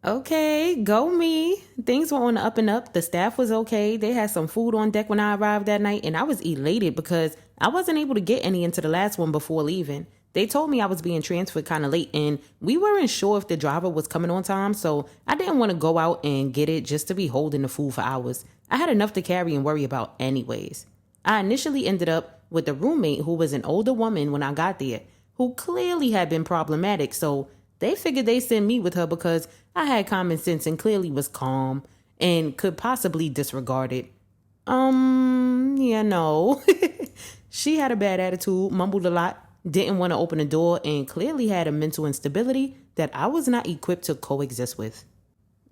Okay, go me. Things were on the up and up. The staff was okay. They had some food on deck when I arrived that night, and I was elated because I wasn't able to get any into the last one before leaving. They told me I was being transferred kind of late, and we weren't sure if the driver was coming on time, so I didn't want to go out and get it just to be holding the food for hours. I had enough to carry and worry about anyways. I initially ended up with a roommate who was an older woman when I got there, who clearly had been problematic, so they figured they'd send me with her because I had common sense and clearly was calm and could possibly disregard it. Yeah, no. She had a bad attitude, mumbled a lot, didn't want to open the door, and clearly had a mental instability that I was not equipped to coexist with.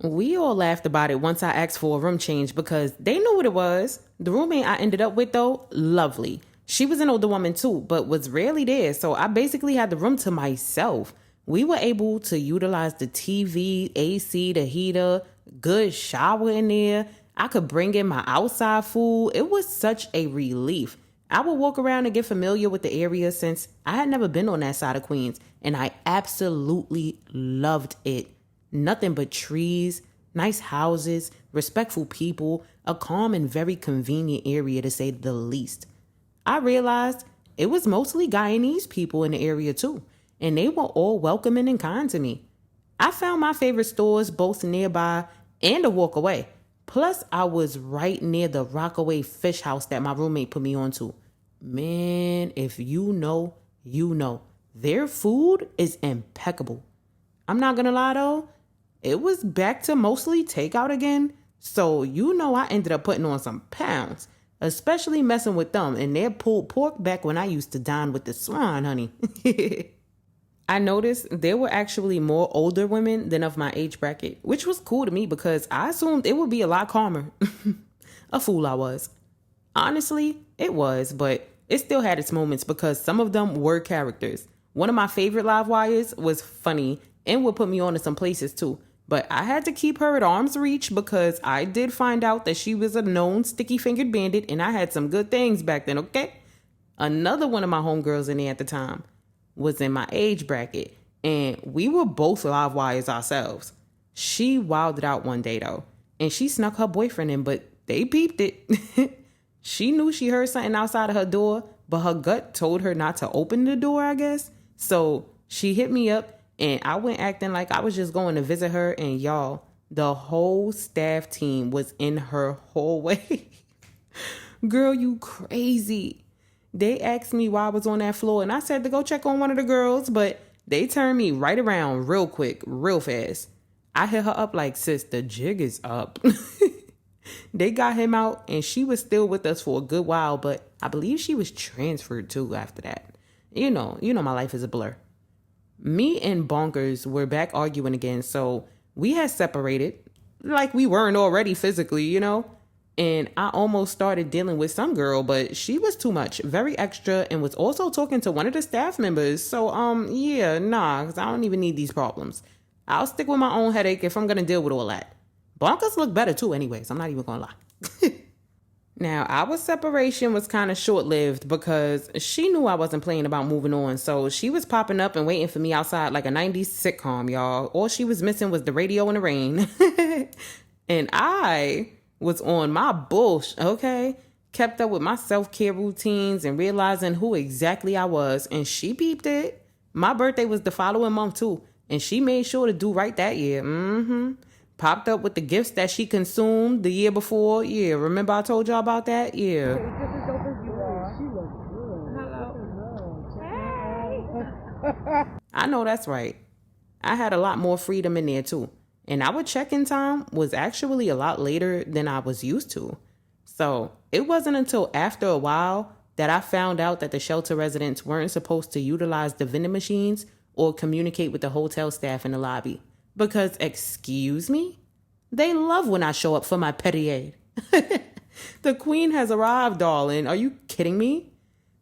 We all laughed about it once I asked for a room change because they knew what it was. The roommate I ended up with, though, lovely. She was an older woman too, but was rarely there, so I basically had the room to myself. We were able to utilize the TV, AC, the heater, good shower in there. I could bring in my outside food. It was such a relief. I would walk around and get familiar with the area since I had never been on that side of Queens, and I absolutely loved it. Nothing but trees, nice houses, respectful people, a calm and very convenient area to say the least. I realized it was mostly Guyanese people in the area too, and they were all welcoming and kind to me. I found my favorite stores both nearby and a walk away. Plus, I was right near the Rockaway Fish House that my roommate put me onto. Man, if you know, you know. Their food is impeccable. I'm not gonna lie though, it was back to mostly takeout again. So you know I ended up putting on some pounds, especially messing with them and their pulled pork back when I used to dine with the swine, honey. I noticed there were actually more older women than of my age bracket, which was cool to me because I assumed it would be a lot calmer. A fool I was. Honestly, it was, but it still had its moments because some of them were characters. One of my favorite live wires was funny and would put me on to some places too. But I had to keep her at arm's reach because I did find out that she was a known sticky-fingered bandit and I had some good things back then, okay? Another one of my homegirls in there at the time was in my age bracket, and we were both live wires ourselves. She wilded out one day though, and she snuck her boyfriend in, but they peeped it. She knew she heard something outside of her door, but her gut told her not to open the door, I guess. So she hit me up, and I went acting like I was just going to visit her, and y'all, the whole staff team was in her hallway. Girl, you crazy. They asked me why I was on that floor, and I said to go check on one of the girls, but they turned me right around real quick, real fast. I hit her up like, sis, the jig is up. They got him out, and she was still with us for a good while, but I believe she was transferred too after that. You know, my life is a blur. Me and Bonkers were back arguing again, so we had separated, like we weren't already physically, you know? And I almost started dealing with some girl, but she was too much, very extra, and was also talking to one of the staff members. So, yeah, nah, because I don't even need these problems. I'll stick with my own headache if I'm going to deal with all that. Bonkers look better too anyways, I'm not even going to lie. Now, our separation was kind of short-lived because she knew I wasn't playing about moving on, so she was popping up and waiting for me outside like a 90s sitcom, y'all. All she was missing was the radio in the rain. And I was on my bullshit, okay? Kept up with my self-care routines and realizing who exactly I was, and she peeped it. My birthday was the following month too, and she made sure to do right that year. Popped up with the gifts that she consumed the year before. Yeah, remember I told y'all about that? Yeah. I know that's right. I had a lot more freedom in there too. And our check-in time was actually a lot later than I was used to. So it wasn't until after a while that I found out that the shelter residents weren't supposed to utilize the vending machines or communicate with the hotel staff in the lobby. Because, excuse me? They love when I show up for my petty aid. The queen has arrived, darling. Are you kidding me?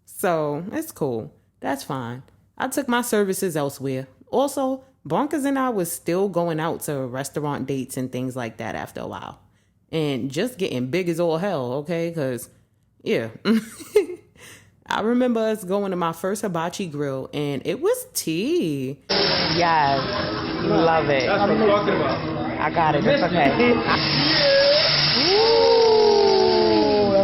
So, it's cool. That's fine. I took my services elsewhere. Also, Bonkers and I was still going out to restaurant dates and things like that after a while. And just getting big as all hell, okay? Because, yeah. I remember us going to my first hibachi grill, and it was tea. Yes. Love it. That's what I'm talking about. I got it. It's okay.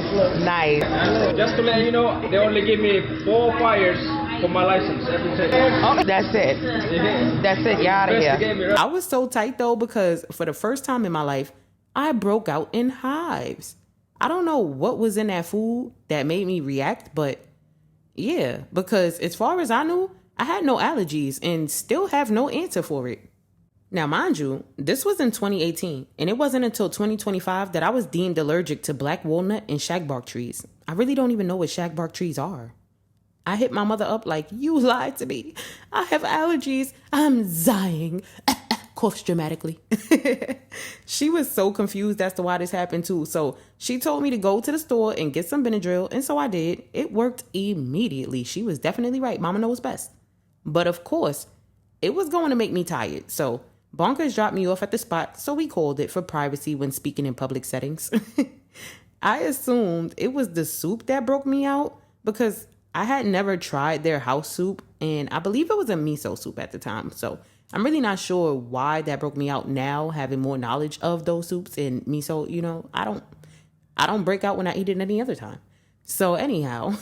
Ooh, nice. And just to let you know, they only give me 4 fires for my license every time. Oh, that's it. That's it. You're out of here. Right? I was so tight though because for the first time in my life, I broke out in hives. I don't know what was in that food that made me react, but yeah, because as far as I knew, I had no allergies and still have no answer for it. Now, mind you, this was in 2018, and it wasn't until 2025 that I was deemed allergic to black walnut and shagbark trees. I really don't even know what shagbark trees are. I hit my mother up like, you lied to me. I have allergies. I'm dying. Coughs dramatically. She was so confused as to why this happened too. So she told me to go to the store and get some Benadryl, and so I did. It worked immediately. She was definitely right. Mama knows best. But of course, it was going to make me tired. So Bonkers dropped me off at the spot, so we called it for privacy when speaking in public settings. I assumed it was the soup that broke me out because I had never tried their house soup, and I believe it was a miso soup at the time. So I'm really not sure why that broke me out now, having more knowledge of those soups and miso. You know, I don't break out when I eat it any other time. So anyhow,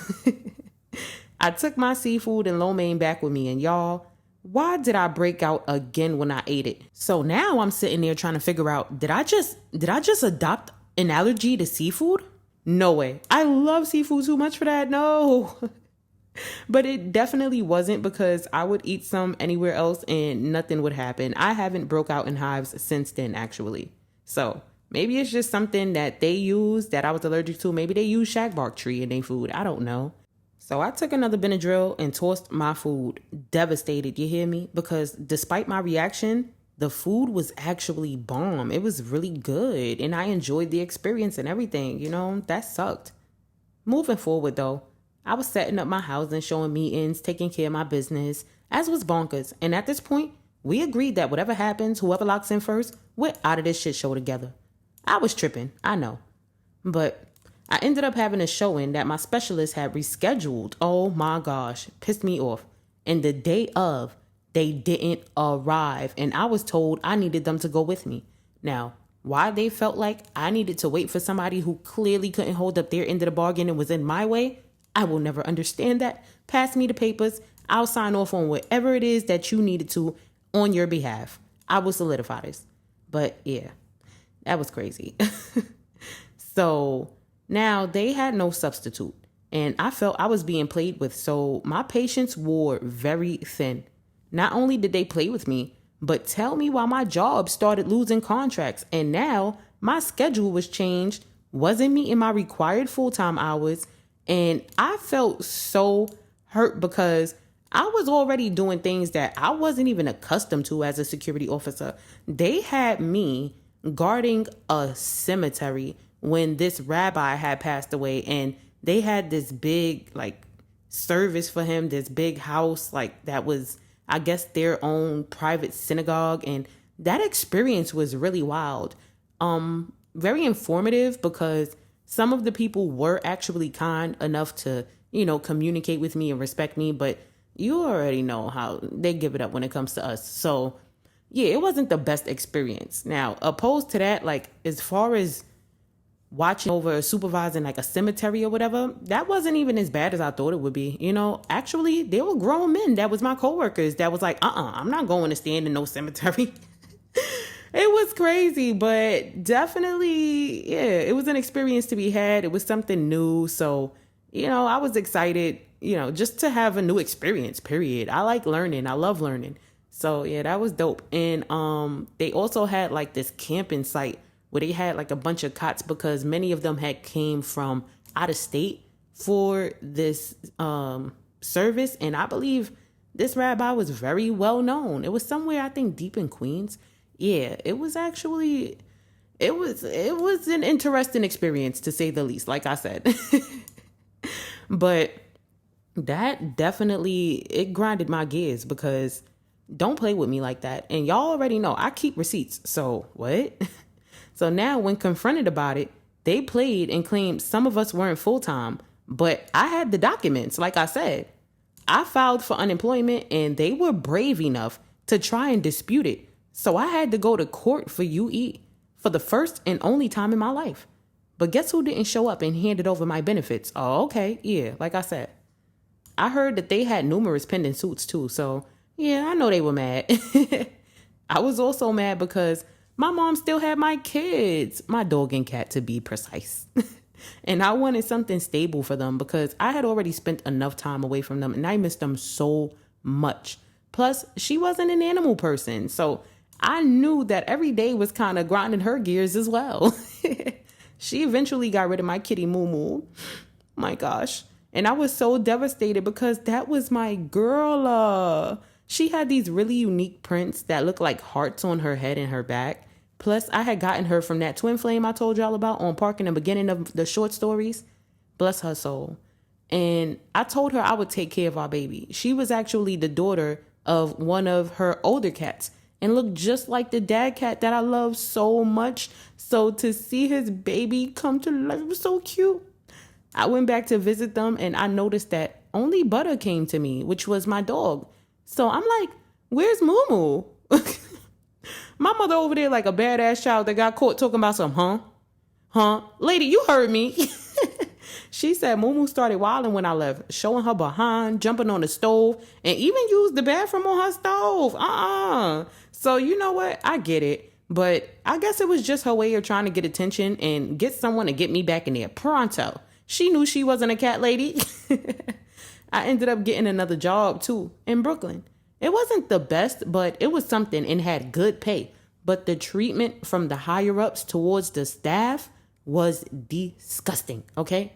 I took my seafood and lo mein back with me, and y'all, why did I break out again when I ate it? So now I'm sitting there trying to figure out, did I just adopt an allergy to seafood? No way. I love seafood too much for that. No. But it definitely wasn't because I would eat some anywhere else and nothing would happen. I haven't broke out in hives since then, actually. So maybe it's just something that they use that I was allergic to. Maybe they use shagbark tree in their food. I don't know. So I took another Benadryl and tossed my food. Devastated, you hear me? Because despite my reaction, the food was actually bomb. It was really good and I enjoyed the experience and everything, you know? That sucked. Moving forward though, I was setting up my house and showing meetings, taking care of my business, as was Bonkers. And at this point, we agreed that whatever happens, whoever locks in first, we're out of this shit show together. I was tripping, I know. But I ended up having a showing that my specialist had rescheduled. Oh my gosh, pissed me off. And the day of, they didn't arrive. And I was told I needed them to go with me. Now, why they felt like I needed to wait for somebody who clearly couldn't hold up their end of the bargain and was in my way, I will never understand that. Pass me the papers. I'll sign off on whatever it is that you needed to on your behalf. I will solidify this. But yeah, that was crazy. So now they had no substitute and I felt I was being played with. So my patience wore very thin. Not only did they play with me, but tell me why my job started losing contracts. And now my schedule was changed, wasn't meeting my required full-time hours. And I felt so hurt because I was already doing things that I wasn't even accustomed to as a security officer. They had me guarding a cemetery when this rabbi had passed away, and they had this big service for him, this big house that was, I guess, their own private synagogue. And that experience was really wild. Very informative because some of the people were actually kind enough to, communicate with me and respect me, but you already know how they give it up when it comes to us. So yeah, it wasn't the best experience. Now, opposed to that, as far as watching over supervising a cemetery or whatever, that wasn't even as bad as I thought it would be. Actually, they were grown men. That was my coworkers. That was I'm not going to stand in no cemetery. It was crazy, but definitely, yeah, it was an experience to be had. It was something new. So, I was excited, just to have a new experience, period. I like learning. I love learning. So yeah, that was dope. And they also had this camping site where they had a bunch of cots because many of them had came from out of state for this service. And I believe this rabbi was very well known. It was somewhere, I think, deep in Queens. Yeah, it was actually, it was an interesting experience to say the least, like I said. But that definitely, it grinded my gears because don't play with me like that. And y'all already know I keep receipts. So what? So now when confronted about it, they played and claimed some of us weren't full-time, but I had the documents. Like I said, I filed for unemployment and they were brave enough to try and dispute it. So I had to go to court for UE for the first and only time in my life. But guess who didn't show up and handed over my benefits? Oh, okay. Yeah, like I said. I heard that they had numerous pending suits too. So yeah, I know they were mad. I was also mad because my mom still had my kids, my dog and cat to be precise. And I wanted something stable for them because I had already spent enough time away from them and I missed them so much. Plus, she wasn't an animal person. So I knew that every day was kind of grinding her gears as well. She eventually got rid of my kitty Moo Moo. My gosh. And I was so devastated because that was my girl. She had these really unique prints that looked like hearts on her head and her back. Plus, I had gotten her from that twin flame I told y'all about on Park in the beginning of the short stories. Bless her soul. And I told her I would take care of our baby. She was actually the daughter of one of her older cats and looked just like the dad cat that I love so much. So to see his baby come to life was so cute. I went back to visit them and I noticed that only Butter came to me, which was my dog. So I'm like, where's Moo Moo? My mother over there like a badass child that got caught talking about some, huh? Lady, you heard me. She said Moo Moo started wilding when I left, showing her behind, jumping on the stove, and even used the bathroom on her stove. So you know what? I get it. But I guess it was just her way of trying to get attention and get someone to get me back in there pronto. She knew she wasn't a cat lady. I ended up getting another job too in Brooklyn. It wasn't the best, but it was something and had good pay. But the treatment from the higher ups towards the staff was disgusting, okay?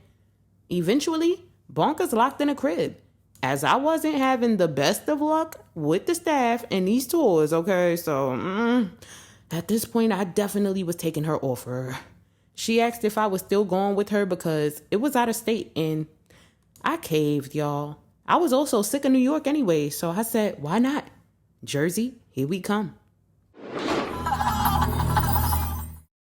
Eventually, Bonkers locked in a crib, as I wasn't having the best of luck with the staff and these tours, okay? So, at this point, I definitely was taking her offer. She asked if I was still going with her because it was out of state, and I caved, y'all. I was also sick of New York anyway, so I said, why not? Jersey, here we come.